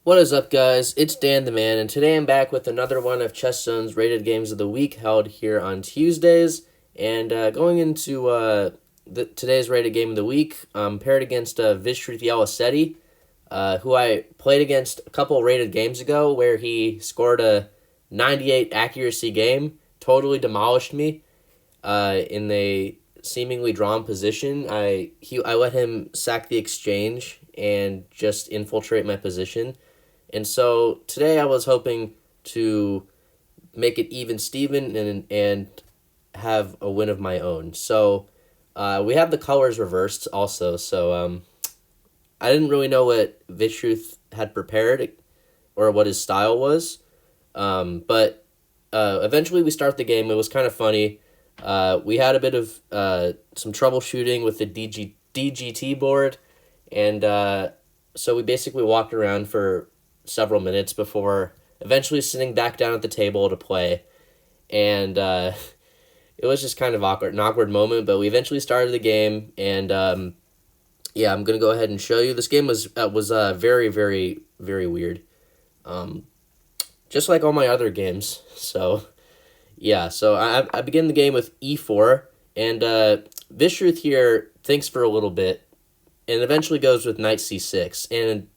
What is up, guys? It's Dan the Man, and today I'm back with another one of Chess Zone's rated games of the week held here on Tuesdays. And going into today's rated game of the week, paired against Vishruth Yelisetti, who I played against a couple rated games ago, where he scored a 98 accuracy game, totally demolished me in a seemingly drawn position. I let him sack the exchange and just infiltrate my position. And so today I was hoping to make it even Steven and have a win of my own. So we have the colors reversed also. So I didn't really know what Vishruth had prepared or what his style was. But eventually we start the game. It was kind of funny. We had a bit of some troubleshooting with the DGT board. And so we basically walked around for several minutes before eventually sitting back down at the table to play. And it was just kind of an awkward moment, but we eventually started the game. And I'm going to go ahead and show you. This game was very, very, very weird. Just like all my other games. So I begin the game with e4, and Vishruth here thinks for a little bit, and eventually goes with knight c6. And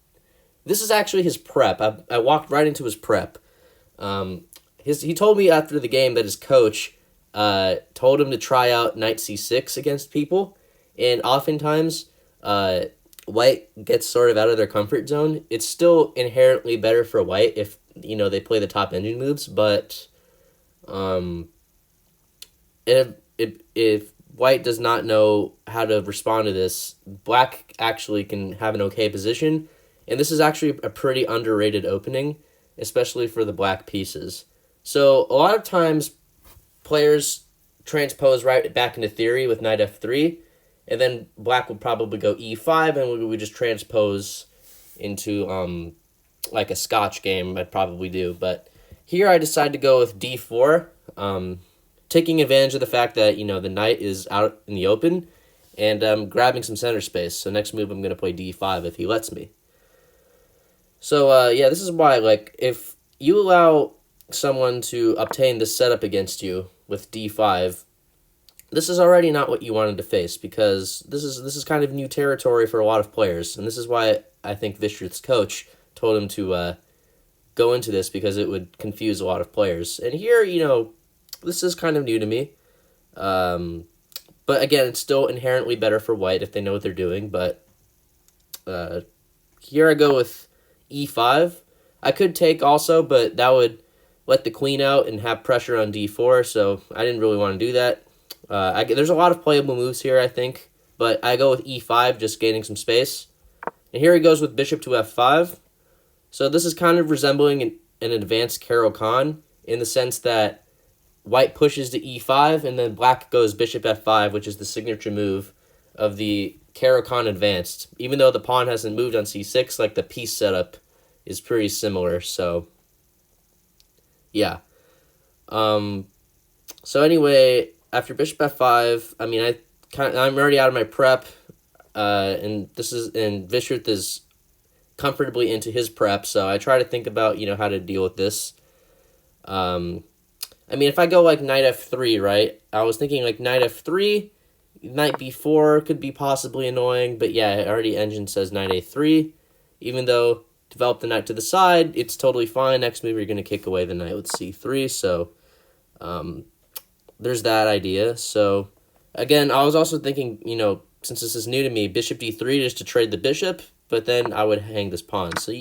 this is actually his prep. I walked right into his prep. He told me after the game that his coach told him to try out knight c6 against people, and oftentimes white gets sort of out of their comfort zone. It's still inherently better for white if they play the top engine moves, but if white does not know how to respond to this, black actually can have an okay position. And this is actually a pretty underrated opening, especially for the black pieces. So a lot of times players transpose right back into theory with knight f3, and then black would probably go e5, and we would just transpose into like a Scotch game I'd probably do. But here I decided to go with d4, taking advantage of the fact that the knight is out in the open, and grabbing some center space. So next move I'm going to play d5 if he lets me. So, this is why, if you allow someone to obtain this setup against you with d5, this is already not what you wanted to face, because this is kind of new territory for a lot of players, and this is why I think Vishruth's coach told him to go into this, because it would confuse a lot of players. And here, this is kind of new to me, but again, it's still inherently better for white if they know what they're doing, but here I go with e5. I could take also, but that would let the queen out and have pressure on d4, so I didn't really want to do that. There's a lot of playable moves here, I think, but I go with e5, just gaining some space. And here he goes with bishop to f5. So this is kind of resembling an advanced Caro-Kann, in the sense that white pushes to e5, and then black goes bishop f5, which is the signature move of the Caro-Kann advanced. Even though the pawn hasn't moved on c6, the piece setup is pretty similar. So yeah. So anyway, after bishop f5, I'm already out of my prep, and Vishruth is comfortably into his prep. So I try to think about how to deal with this. If I go knight f3, right? I was thinking knight f3. Knight b4 could be possibly annoying, but yeah, already engine says knight a3. Even though develop the knight to the side, it's totally fine. Next move, you're going to kick away the knight with c3. So there's that idea. So again, I was also thinking, since this is new to me, bishop d3 just to trade the bishop, but then I would hang this pawn. So,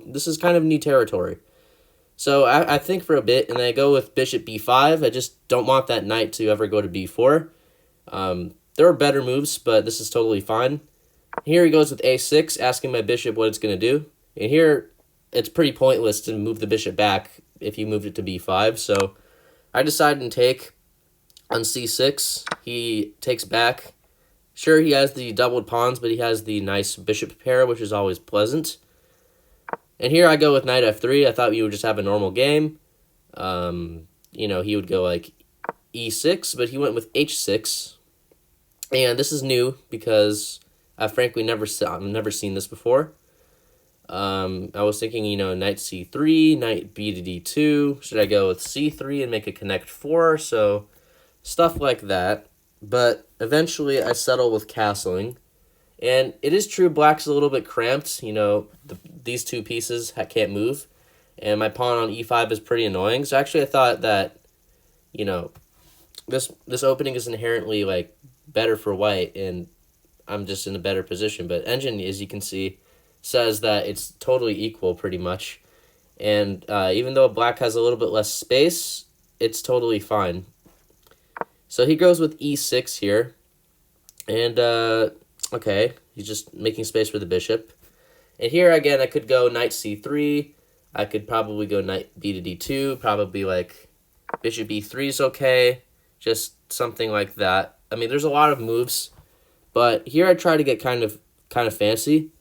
this is kind of new territory. So I think for a bit, and then I go with bishop b5. I just don't want that knight to ever go to b4. There are better moves, but this is totally fine. Here he goes with a6, asking my bishop what it's going to do. And here, it's pretty pointless to move the bishop back if you moved it to b5. So I decided to take on c6. He takes back. Sure, he has the doubled pawns, but he has the nice bishop pair, which is always pleasant. And here I go with knight f3. I thought we would just have a normal game. He would go e6, but he went with h6. And this is new because I've frankly never seen this before. I was thinking, knight c3, knight b to d2. Should I go with c3 and make a connect 4? So stuff like that. But eventually I settle with castling. And it is true black's a little bit cramped. These two pieces can't move. And my pawn on e5 is pretty annoying. So actually I thought that, this opening is inherently like better for white, and I'm just in a better position. But Engine, as you can see, says that it's totally equal pretty much. And even though black has a little bit less space, it's totally fine. So he goes with e6 here. And, okay, he's just making space for the bishop. And here, again, I could go knight c3. I could probably go knight b to d2. Probably, like, bishop e3 is okay. Just something like that. I mean, there's a lot of moves. But here I try to get kind of fancy.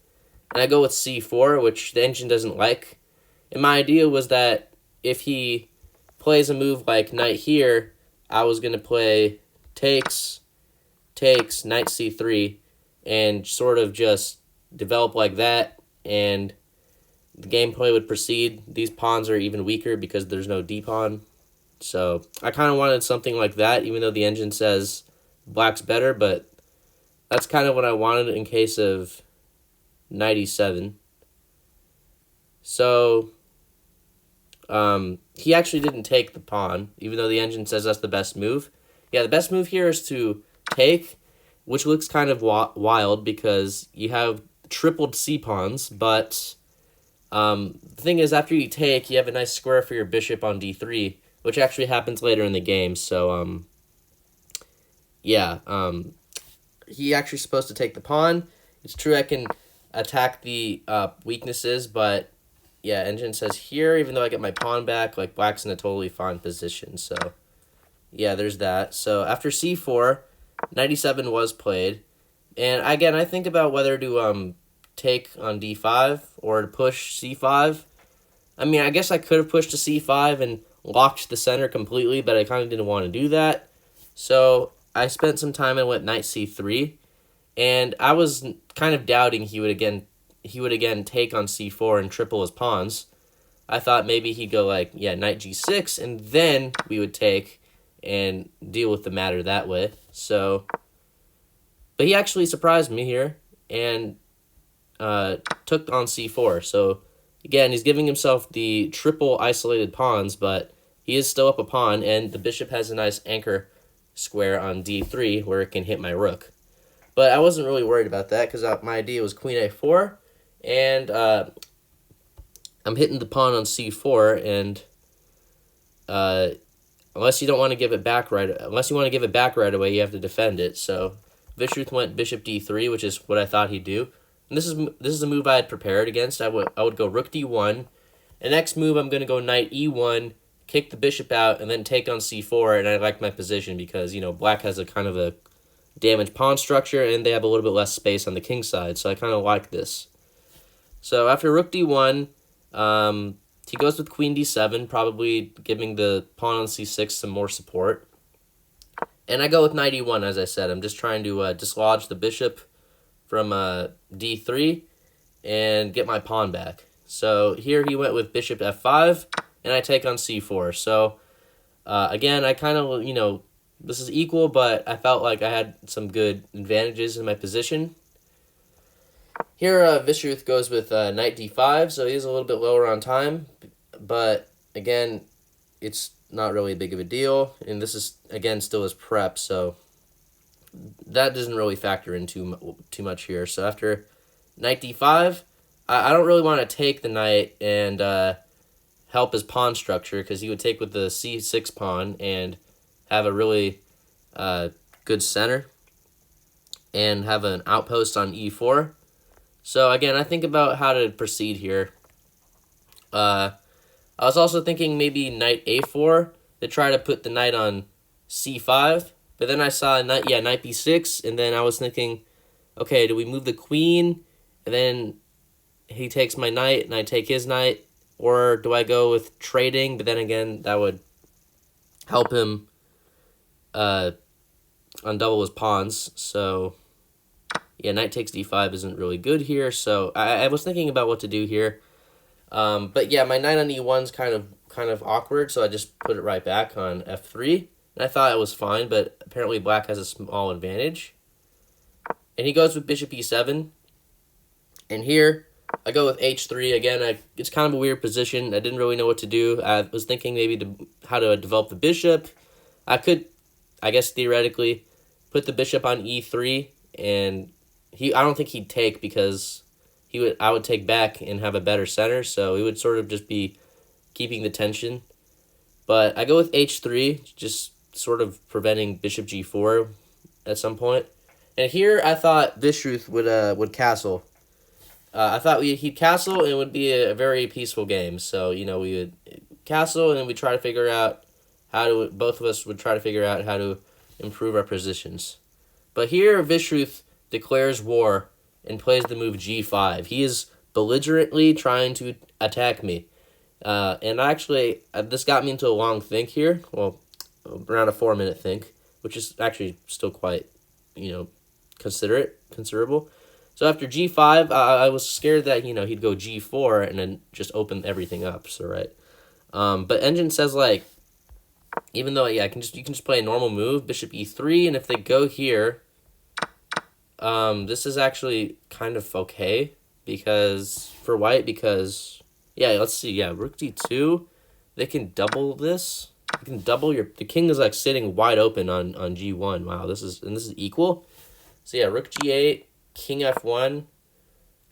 And I go with c4, which the Engine doesn't like. And my idea was that if he plays a move like knight here, I was going to play takes, knight c3, and sort of just develop like that, and the gameplay would proceed. These pawns are even weaker because there's no d-pawn. So I kind of wanted something like that, even though the Engine says black's better, but that's kind of what I wanted in case of knight e7. So he actually didn't take the pawn, even though the Engine says that's the best move. Yeah, the best move here is to take, which looks kind of wild because you have tripled c-pawns, but the thing is, after you take, you have a nice square for your bishop on d3, which actually happens later in the game. So, yeah, he actually supposed to take the pawn. It's true I can attack the weaknesses, but yeah, Engine says here, even though I get my pawn back, like black's in a totally fine position. So yeah, there's that. So after c4, knight e7 was played. And again, I think about whether to take on d5 or to push c5. I mean, I guess I could have pushed to c5 and locked the center completely, but I kind of didn't want to do that. So I spent some time and went knight c3. And I was kind of doubting he would again take on c4 and triple his pawns. I thought maybe he'd go like, knight g6, and then we would take and deal with the matter that way. So, but he actually surprised me here and took on c4. So, again, he's giving himself the triple isolated pawns, but he is still up a pawn, and the bishop has a nice anchor square on d3 where it can hit my rook. But I wasn't really worried about that because my idea was queen a4, and I'm hitting the pawn on c4, and unless you want to give it back right away, you have to defend it. So Vishruth went bishop d3, which is what I thought he'd do. And this is a move I had prepared against. I would go rook d1. And next move, I'm going to go knight e1, kick the bishop out, and then take on c4. And I like my position because black has a kind of a damaged pawn structure, and they have a little bit less space on the king side. So I kind of like this. So after rook d1, he goes with queen d7, probably giving the pawn on c6 some more support. And I go with knight e1, as I said. I'm just trying to dislodge the bishop from d3 and get my pawn back. So here he went with bishop f5, and I take on c4. So again, I kind of, this is equal, but I felt like I had some good advantages in my position. Here, Vishruth goes with knight d5, so he's a little bit lower on time. But, again, it's not really big of a deal. And this is, again, still his prep, so that doesn't really factor in too much here. So after knight d5, I don't really want to take the knight and help his pawn structure, because he would take with the c6 pawn and have a really good center and have an outpost on e4. So again, I think about how to proceed here. I was also thinking maybe knight a4 to try to put the knight on c5, but then I saw knight b6, and then I was thinking, okay, do we move the queen, and then he takes my knight, and I take his knight, or do I go with trading, but then again, that would help him undouble his pawns. So Yeah, knight takes d5 isn't really good here, so I was thinking about what to do here. But yeah, my knight on e1's kind of awkward, so I just put it right back on f3. And I thought it was fine, but apparently black has a small advantage. And he goes with bishop e7. And here, I go with h3. Again, it's kind of a weird position. I didn't really know what to do. I was thinking maybe how to develop the bishop. I could, I guess theoretically, put the bishop on e3, and I don't think he'd take because I would take back and have a better center, so it would sort of just be keeping the tension. But I go with h3, just sort of preventing bishop g4 at some point. And here I thought Vishruth would castle. I thought he'd castle and it would be a very peaceful game. So, we would castle and then we'd try to figure out both of us would try to figure out how to improve our positions. But here Vishruth declares war and plays the move g5. He is belligerently trying to attack me. And actually, this got me into a long think here. Well, around a 4-minute think, which is actually still quite, considerable. So after g5, I was scared that, he'd go g4 and then just open everything up. So, right. But Engine says, even though, you can just play a normal move, bishop e3, and if they go here, this is actually kind of okay for white because, let's see, rook d2, they can double this. You can double the king is sitting wide open on g1. Wow, this is equal. So rook g8, king f1.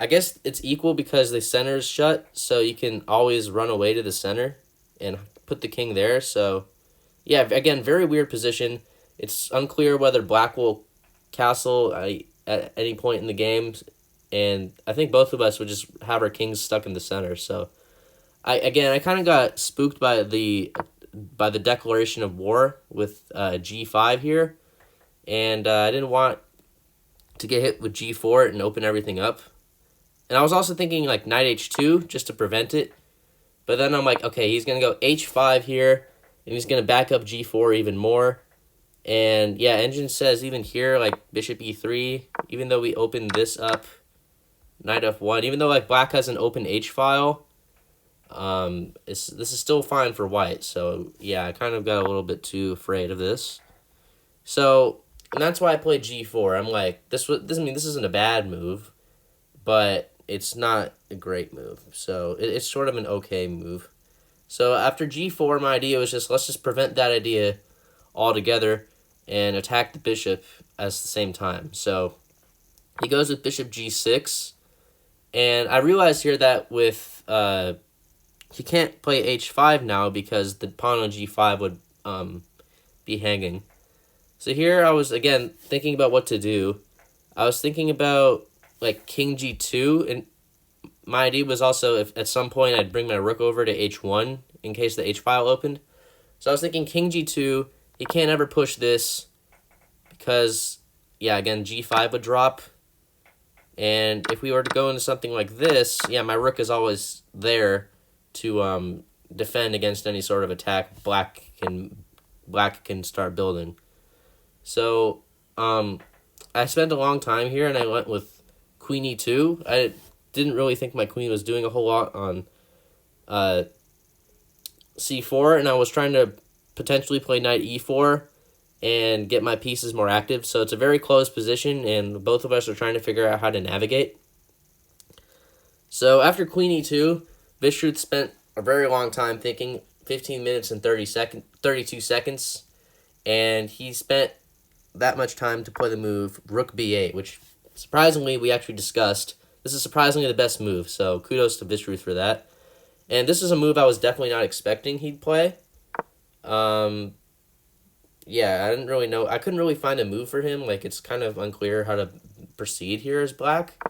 I guess it's equal because the center is shut, so you can always run away to the center and put the king there. So, again, very weird position. It's unclear whether black will castle at any point in the game, and I think both of us would just have our kings stuck in the center. So, I kind of got spooked by the declaration of war with g5 here, and I didn't want to get hit with g4 and open everything up. And I was also thinking knight h2 just to prevent it. But then I'm like, okay, he's going to go h5 here, and he's going to back up g4 even more. And Engine says even here, bishop e3, even though we open this up, knight f1, even though black has an open h-file, this is still fine for white. So, I kind of got a little bit too afraid of this. So, and that's why I played g4. I'm like, this isn't a bad move, but it's not a great move. So it's sort of an okay move. So after g4, my idea was let's just prevent that idea altogether and attack the bishop at the same time. So he goes with bishop g6, and I realized here that with he can't play h5 now because the pawn on g5 would be hanging. So here I was, again, thinking about what to do. I was thinking about, king g2, and my idea was also if at some point I'd bring my rook over to h1 in case the h-file opened. So I was thinking king g2, he can't ever push this because, again, g5 would drop. And if we were to go into something like this, my rook is always there to defend against any sort of attack black can start building. So, I spent a long time here, and I went with queen e2. I didn't really think my queen was doing a whole lot on c4, and I was trying to potentially play knight e4 and get my pieces more active. So it's a very close position, and both of us are trying to figure out how to navigate. So after queen e2, Vishruth spent a very long time thinking, 15 minutes and 32 seconds, and he spent that much time to play the move rook b8, which surprisingly we actually discussed. This is surprisingly the best move, so kudos to Vishruth for that. And this is a move I was definitely not expecting he'd play. I didn't really know. I couldn't really find a move for him. It's kind of unclear how to proceed here as black.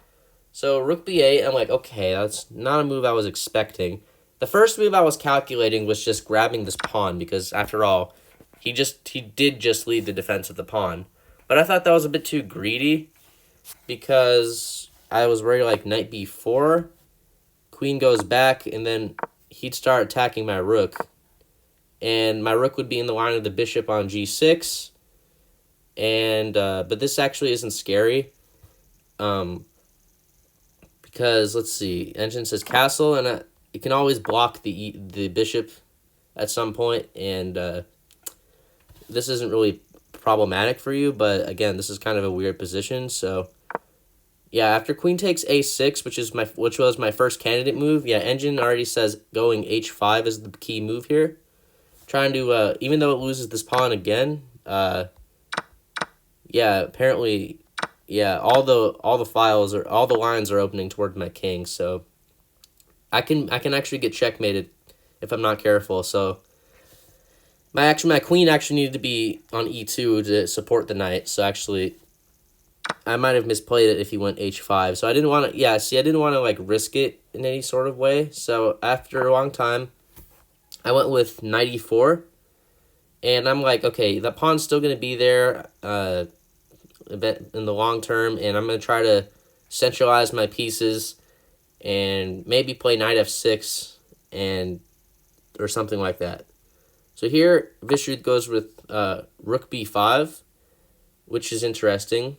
So rook b8, I'm like, okay, that's not a move I was expecting. The first move I was calculating was just grabbing this pawn because, after all, he did just lead the defense of the pawn. But I thought that was a bit too greedy because I was worried knight b4, queen goes back, and then he'd start attacking my rook. And my rook would be in the line of the bishop on g6. And but this actually isn't scary. Because, let's see, engine says castle, and it can always block the bishop at some point, and this isn't really problematic for you, but again, this is kind of a weird position, so yeah, after queen takes a6, which was my first candidate move, yeah, engine already says going h5 is the key move here. Trying to, even though it loses this pawn again, yeah, apparently, yeah, all the lines are opening toward my king, so I can actually get checkmated if I'm not careful. So my queen actually needed to be on e2 to support the knight. So actually, I might have misplayed it if he went h5. So I didn't want to. Yeah, see, I didn't want to like risk it in any sort of way. So after a long time, I went with knight e4, and I'm like, okay, that pawn's still gonna be there a bit in the long term, and I'm gonna try to centralize my pieces and maybe play knight f6 or something like that. So here, Vishruth goes with rook b5, which is interesting.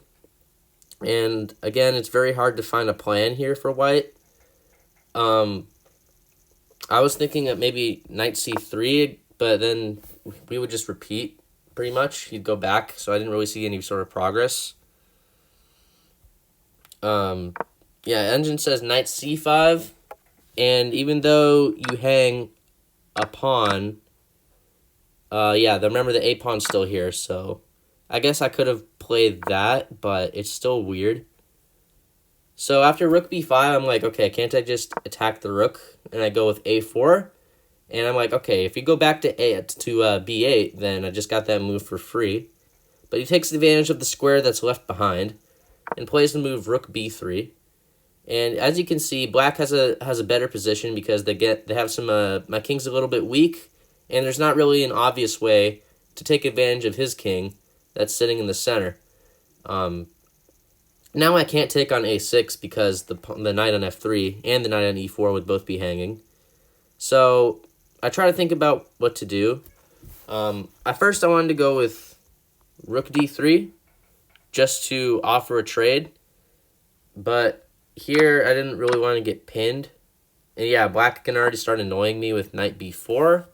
And again, it's very hard to find a plan here for white. I was thinking that maybe knight c3, but then we would just repeat pretty much. He'd go back, so I didn't really see any sort of progress. Yeah, engine says knight c5, and even though you hang a pawn, yeah, remember the a pawn's still here, so I guess I could have played that, but it's still weird. So after rook b5, I'm like, okay, can't I just attack the rook? And I go with a4, and I'm like, okay, if you go back to b8, then I just got that move for free. But he takes advantage of the square that's left behind and plays the move rook b3. And as you can see, black has a better position because they have some my king's a little bit weak, and there's not really an obvious way to take advantage of his king that's sitting in the center. Now I can't take on a6 because the knight on f3 and the knight on e4 would both be hanging. So I try to think about what to do. At first I wanted to go with rook d3 just to offer a trade, but here I didn't really want to get pinned. And yeah, black can already start annoying me with knight b4.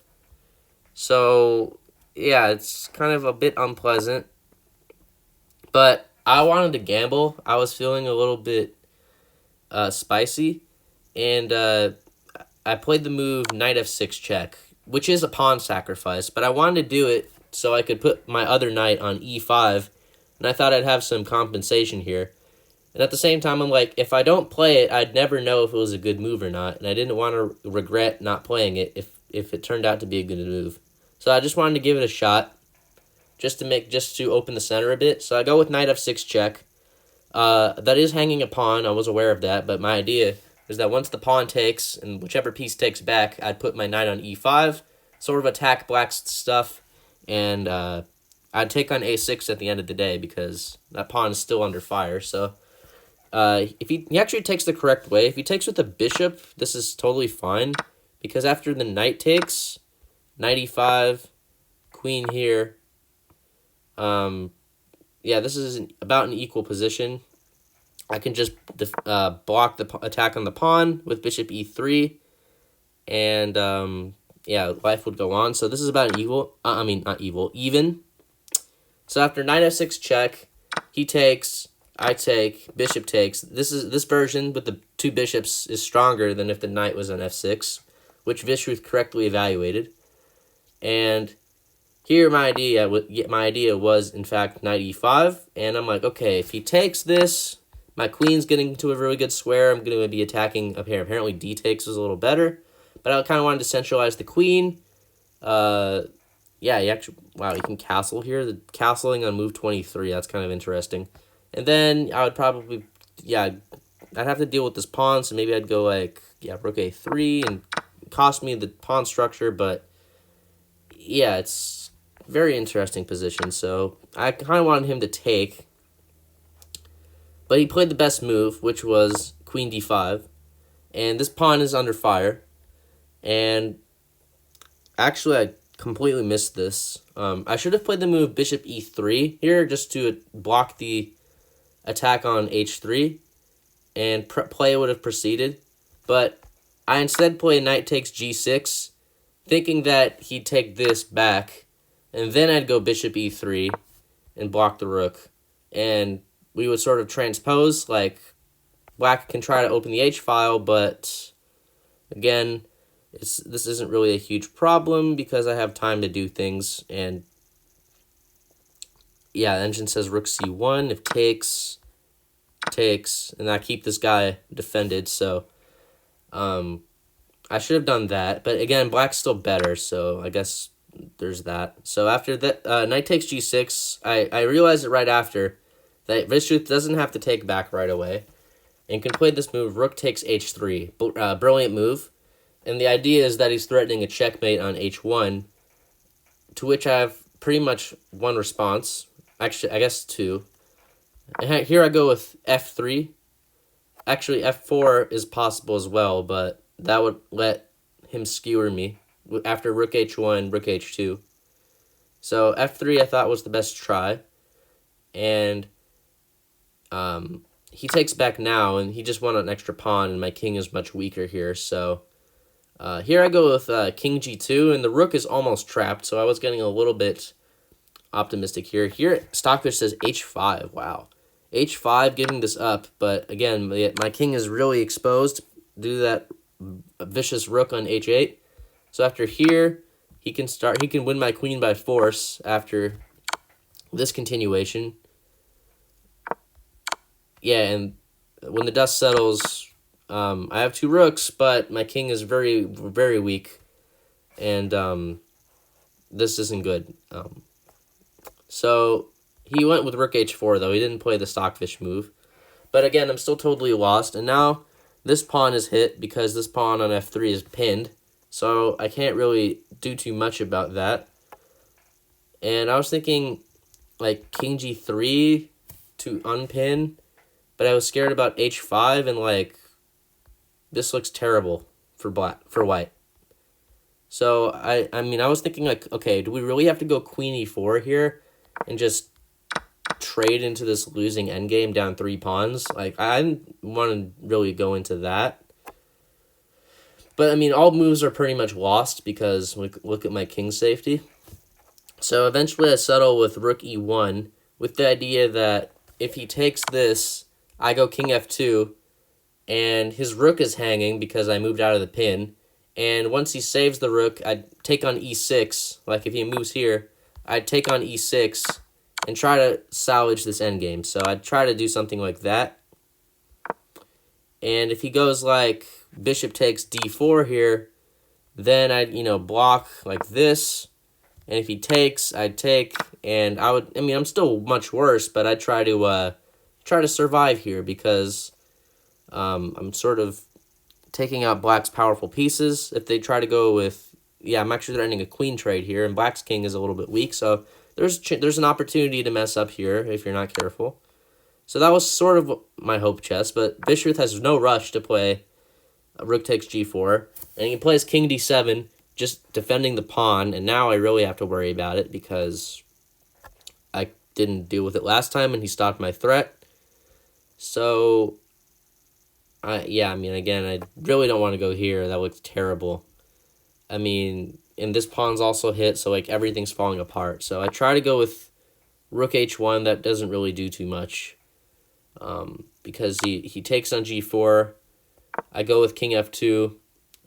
So yeah, it's kind of a bit unpleasant. But I wanted to gamble. I was feeling a little bit spicy. And I played the move knight f6 check, which is a pawn sacrifice. But I wanted to do it so I could put my other knight on e5. And I thought I'd have some compensation here. And at the same time, I'm like, if I don't play it, I'd never know if it was a good move or not. And I didn't want to regret not playing it if it turned out to be a good move. So I just wanted to give it a shot, just to open the center a bit. So I go with knight f6 check. That is hanging a pawn. I was aware of that, but my idea is that once the pawn takes, and whichever piece takes back, I'd put my knight on e5, sort of attack black's stuff, and I'd take on a6 at the end of the day because that pawn is still under fire. So if he actually takes the correct way, if he takes with the bishop, this is totally fine, because after the knight takes, knight e5, queen here, yeah, this is about an equal position. I can just block the attack on the pawn with bishop e3, and yeah, life would go on. So this is about an equal, even. So after knight f6 check, he takes, I take, bishop takes. This version with the two bishops is stronger than if the knight was on f6, which Vishruth correctly evaluated. And here my idea was in fact knight e5, and I'm like, okay, if he takes this, my queen's getting to a really good square. I'm going to be attacking up here. Apparently d takes is a little better, but I kind of wanted to centralize the queen. Yeah, you can castle here. The castling on move 23, that's kind of interesting. And then I would probably, I'd have to deal with this pawn, so maybe I'd go like, rook a3 and cost me the pawn structure, but yeah, it's a very interesting position. So I kind of wanted him to take, but he played the best move, which was queen d5, and this pawn is under fire. And actually, I completely missed this. I should have played the move bishop e3 here just to block the attack on h3, and play would have proceeded. But I instead play knight takes g6, thinking that he'd take this back, and then I'd go bishop e3 and block the rook. And we would sort of transpose, like, black can try to open the h-file, but again, this isn't really a huge problem because I have time to do things. And yeah, the engine says rook c1, if takes, and I keep this guy defended, so I should have done that. But again, black's still better, so I guess there's that. So after that, knight takes g6, I realized it right after that Vishruth doesn't have to take back right away and can play this move, rook takes h3. Brilliant move. And the idea is that he's threatening a checkmate on h1, to which I have pretty much one response. Actually, I guess two. And here I go with f3. Actually, f4 is possible as well, but that would let him skewer me after rook h1, rook h2. So f3 I thought was the best try. And he takes back now, and he just won an extra pawn, and my king is much weaker here. So here I go with king g2, and the rook is almost trapped, so I was getting a little bit optimistic here. Here, Stockfish says h5. Wow. h5, giving this up, but again, my king is really exposed due to that vicious rook on h8. So after here, he can win my queen by force after this continuation. Yeah, and when the dust settles, I have two rooks, but my king is very, very weak, and this isn't good. So he went with rook h4, though. He didn't play the Stockfish move. But again, I'm still totally lost, and now this pawn is hit because this pawn on f3 is pinned, so I can't really do too much about that. And I was thinking, like, king g3 to unpin, but I was scared about h5, and, like, this looks terrible for white. So, I mean, I was thinking, like, okay, do we really have to go queen e4 here and just trade into this losing endgame down 3 pawns? Like, I didn't want to really go into that. But, I mean, all moves are pretty much lost because look at my king safety. So, eventually I settle with rook e1 with the idea that if he takes this, I go king f2, and his rook is hanging because I moved out of the pin. And once he saves the rook, I'd take on e6. Like, if he moves here, I'd take on e6 and try to salvage this endgame. So I'd try to do something like that. And if he goes like bishop takes d4 here, then I'd, block like this. And if he takes, I'd take, and I'm still much worse, but I'd try to survive here because I'm sort of taking out black's powerful pieces. If they try to go with, I'm actually threatening a queen trade here, and black's king is a little bit weak, so there's an opportunity to mess up here if you're not careful. So that was sort of my hope chess, but Vishruth has no rush to play rook takes g4, and he plays king d7, just defending the pawn, and now I really have to worry about it because I didn't deal with it last time, and he stopped my threat. So, again, I really don't want to go here. That looks terrible. I mean, and this pawn's also hit, so, like, everything's falling apart. So I try to go with rook h1. That doesn't really do too much because he takes on g4. I go with king f2.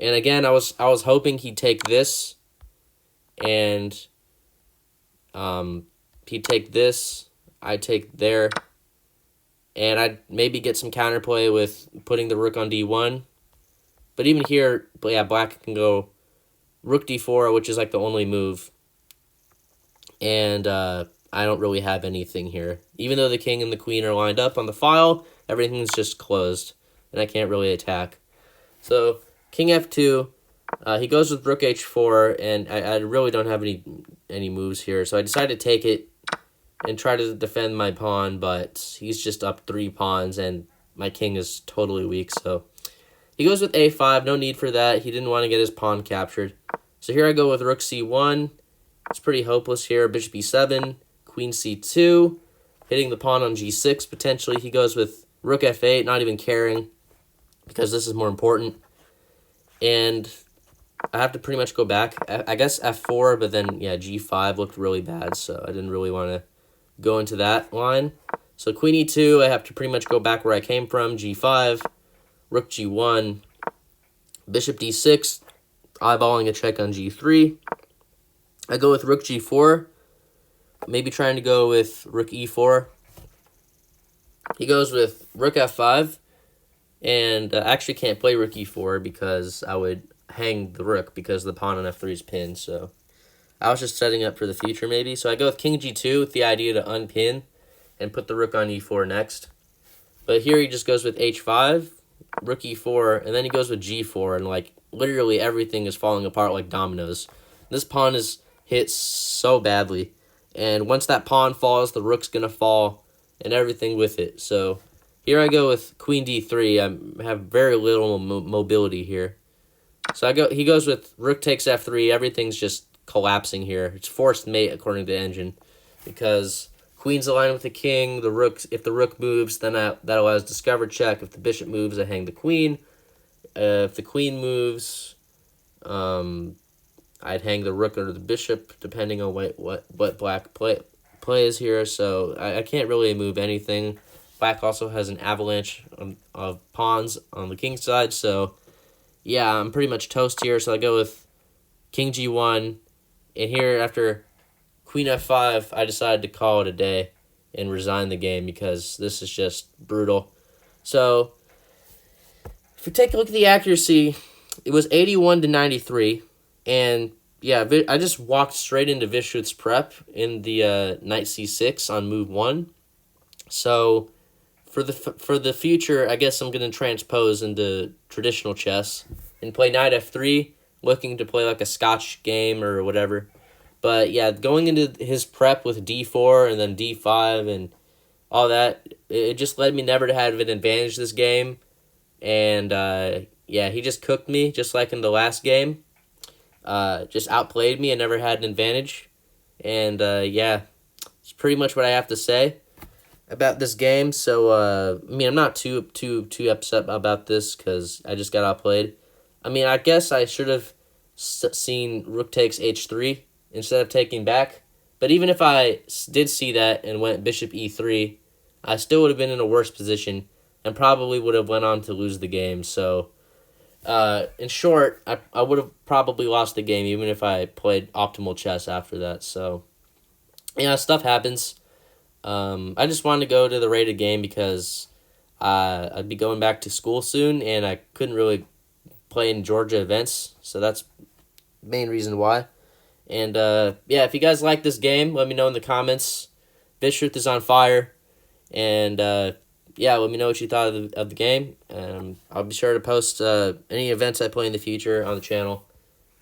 And again, I was hoping he'd take this, and he'd take this. I'd take there. And I'd maybe get some counterplay with putting the rook on d1. But even here, black can go rook d4, which is like the only move. And I don't really have anything here. Even though the king and the queen are lined up on the file, everything's just closed. And I can't really attack. So, king f2, he goes with rook h4, and I really don't have any moves here. So I decided to take it and try to defend my pawn, but he's just up 3 pawns, and my king is totally weak. So he goes with a5, no need for that. He didn't want to get his pawn captured. So here I go with rook c1. It's pretty hopeless here. Bishop e7, queen c2. hitting the pawn on g6, potentially. He goes with rook f8, not even caring, because this is more important. And I have to pretty much go back. I guess f4, but then, yeah, g5 looked really bad, so I didn't really want to go into that line. So queen e2, I have to pretty much go back where I came from, g5, rook g1, bishop d6, eyeballing a check on g3. I go with rook g4, maybe trying to go with rook e4. He goes with rook f5, and I actually can't play rook e4 because I would hang the rook because the pawn on f3 is pinned, so I was just setting up for the future maybe. So I go with king g2 with the idea to unpin and put the rook on e4 next. But here he just goes with h5, rook e4, and then he goes with g4, and like literally everything is falling apart like dominoes. This pawn is hit so badly, and once that pawn falls, the rook's gonna fall and everything with it. So here I go with queen d3. I have very little mobility here. So he goes with rook takes f3. Everything's just collapsing here. It's forced mate according to the engine, because queen's aligned with the king. The rook, if the rook moves, then that allows discover check. If the bishop moves, I hang the queen. If the queen moves, I'd hang the rook or the bishop, depending on what black plays here. So I can't really move anything. Black also has an avalanche of pawns on the king side. So yeah, I'm pretty much toast here. So I go with king g1, and here after queen f5, I decided to call it a day and resign the game because this is just brutal. So if you take a look at the accuracy, it was 81 to 93, and yeah, I just walked straight into Vishruth's prep in the knight c6 on move 1. So for the future, I guess I'm going to transpose into traditional chess and play knight f3, looking to play like a Scotch game or whatever. But yeah, going into his prep with d4 and then d5 and all that, it just led me never to have an advantage this game. And yeah, he just cooked me, just like in the last game. Just outplayed me and never had an advantage. And yeah, it's pretty much what I have to say about this game. So I mean, I'm not too upset about this because I just got outplayed. I mean, I guess I should have seen rook takes h3 instead of taking back. But even if I did see that and went bishop e3, I still would have been in a worse position and probably would have went on to lose the game. So in short, I would have probably lost the game even if I played optimal chess after that. So yeah, stuff happens. I just wanted to go to the rated game because I'd be going back to school soon, and I couldn't really play in Georgia events, so that's the main reason why. And yeah, if you guys like this game, let me know in the comments. Vishruth is on fire, and yeah, let me know what you thought of the game. I'll be sure to post any events I play in the future on the channel,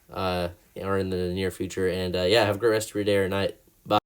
or in the near future. And yeah, have a great rest of your day or night.